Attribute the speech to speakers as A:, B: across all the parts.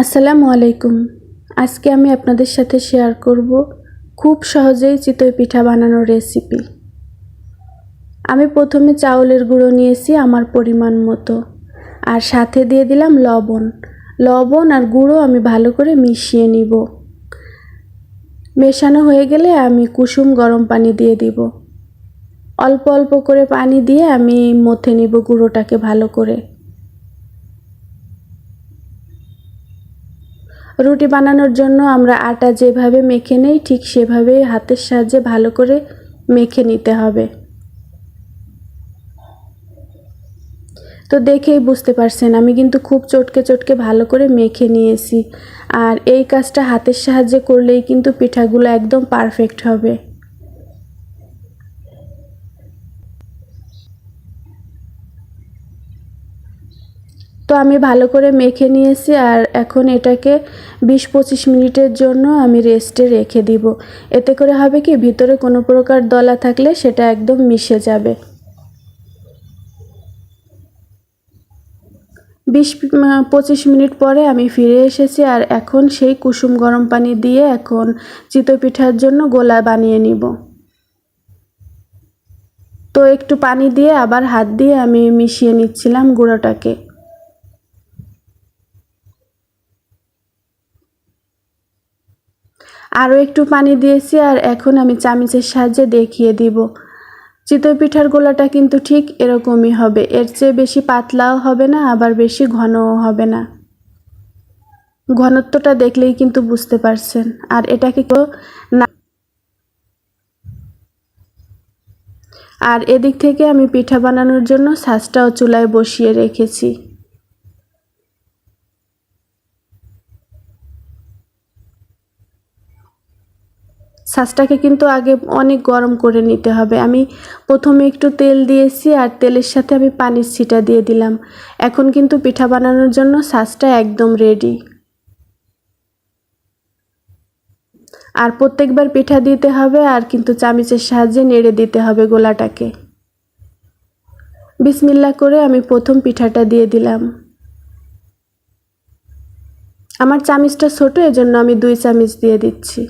A: আসসালামু আলাইকুম। আজকে আমি আপনাদের সাথে শেয়ার করব খুব সহজেই চিতই পিঠা বানানোর রেসিপি। আমি প্রথমে চাউলের গুঁড়ো নিয়েছি আমার পরিমাণ মতো, আর সাথে দিয়ে দিলাম লবণ আর গুঁড়ো আমি ভালো করে মিশিয়ে নিব। মেশানো হয়ে গেলে আমি কুসুম গরম পানি দিয়ে দিব। অল্প অল্প করে পানি দিয়ে আমি মথে নিব গুঁড়োটাকে ভালো করে। রুটি বানানোর জন্য আমরা আটা যেভাবে মেখে নেই ঠিক সেভাবেই হাতের সাহায্যে ভালো করে মেখে নিতে হবে। তো দেখেই বুঝতে পারছেন আমি কিন্তু খুব চটকে ভালো করে মেখে নিয়েছি, আর এই কাজটা হাতের সাহায্যে করলেই কিন্তু পিঠাগুলো একদম পারফেক্ট হবে। তো আমি ভালো করে মেখে নিয়েছি, আর এখন এটাকে 20-25 মিনিটের জন্য আমি রেস্টে রেখে দিব। এতে করে হবে কি, ভিতরে কোনো প্রকার দলা থাকলে সেটা একদম মিশে যাবে। 20-25 মিনিট পরে আমি ফিরে এসেছি, আর এখন সেই কুসুম গরম পানি দিয়ে এখন চিতই পিঠার জন্য গোলা বানিয়ে নিব। তো একটু পানি দিয়ে আবার হাত দিয়ে আমি মিশিয়ে নিচ্ছিলাম গুঁড়োটাকে। আরও একটু পানি দিয়েছি, আর এখন আমি চামচের সাহায্যে দেখিয়ে দিব। চিতই পিঠার গোলাটা কিন্তু ঠিক এরকমই হবে, এর চেয়ে বেশি পাতলাও হবে না, আবার বেশি ঘনও হবে না। ঘনত্বটা দেখলেই কিন্তু বুঝতে পারছেন। আর এটাকে না, আর এদিক থেকে আমি পিঠা বানানোর জন্য ছাঁচটাও চুলায় বসিয়ে রেখেছি। ছাঁচটাকে কিন্তু আগে অনেক গরম করে নিতে হবে। আমি প্রথমে একটু তেল দিয়েছি, আর তেলের সাথে আমি পানির ছিটা দিয়ে দিলাম। এখন কিন্তু পিঠা বানানোর জন্য ছাঁচটা একদম রেডি। আর প্রত্যেকবার পিঠা দিতে হবে, আর কিন্তু চামচের সাহায্যে নেড়ে দিতে হবে গোলাটাকে। বিসমিল্লাহ করে আমি প্রথম পিঠাটা দিয়ে দিলাম। আমার চামচটা ছোট, এজন্য আমি 2 চামচ দিয়ে দিচ্ছি।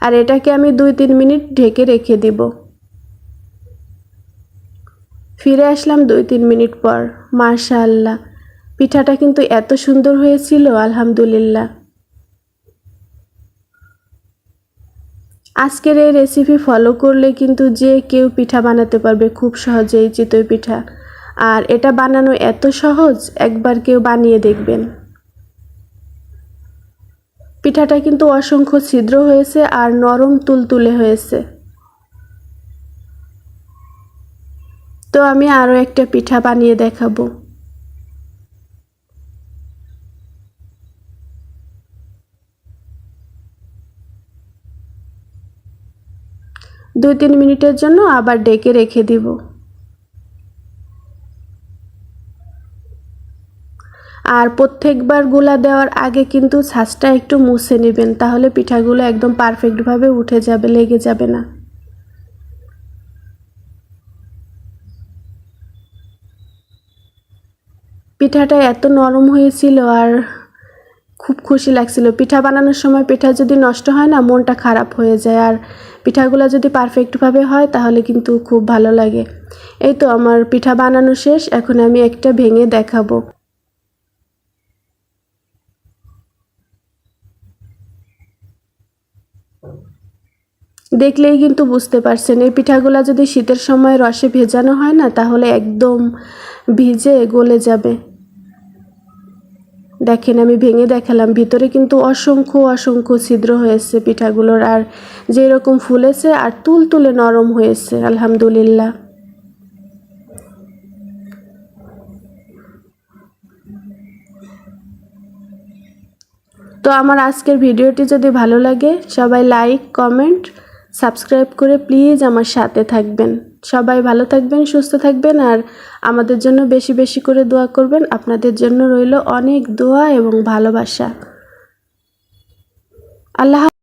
A: আর এটাকে আমি 2-3 মিনিট ঢেকে রেখে দিব। ফিরে আসলাম 2-3 মিনিট পর। মাশাআল্লাহ, পিঠাটা কিন্তু এত সুন্দর হয়েছিল, আলহামদুলিল্লাহ। আজকের এই রেসিপি ফলো করলে কিন্তু যে কেউ পিঠা বানাতে পারবে খুব সহজেই, চিতই পিঠা। আর এটা বানানো এত সহজ, একবার কেউ বানিয়ে দেখবেন। পিঠাটা কিন্তু অসংখ্য ছিদ্র হয়েছে আর নরম তুলতুলে হয়েছে। তো আমি আরও একটা পিঠা বানিয়ে দেখাবো। দুই 3 মিনিটের জন্য আবার ঢেকে রেখে দিব। আর প্রত্যেকবার গোলা দেওয়ার আগে কিন্তু ছাঁচটা একটু মুছে নেবেন, তাহলে পিঠাগুলো একদম পারফেক্টভাবে উঠে যাবে, লেগে যাবে না। পিঠাটা এত নরম হয়েছিল, আর খুব খুশি লাগছিল। পিঠা বানানোর সময় পিঠা যদি নষ্ট হয় না, মনটা খারাপ হয়ে যায়। আর পিঠাগুলো যদি পারফেক্টভাবে হয় তাহলে কিন্তু খুব ভালো লাগে। এই তো আমার পিঠা বানানো শেষ, এখন আমি একটা ভেঙে দেখাবো। দেখলেই কিন্তু বুঝতে পারছেন, এই পিঠাগুলো যদি শীতের সময় রসে ভেজানো হয় না, তাহলে একদম ভিজে গলে যাবে। দেখেন আমি ভেঙে দেখালাম, ভিতরে কিন্তু অসংখ্য ছিদ্র হয়েছে পিঠাগুলোর, আর যেরকম ফুলেছে আর তুলতুলে নরম হয়েছে, আলহামদুলিল্লাহ। তো আমার আজকের ভিডিওটি যদি ভালো লাগে, সবাই লাইক, কমেন্ট, সাবস্ক্রাইব করে প্লিজ আমার সাথে থাকবেন। সবাই ভালো থাকবেন, সুস্থ থাকবেন, আর আমাদের জন্য বেশি বেশি করে দোয়া করবেন। আপনাদের জন্য রইল অনেক দোয়া এবং ভালোবাসা। আল্লাহ।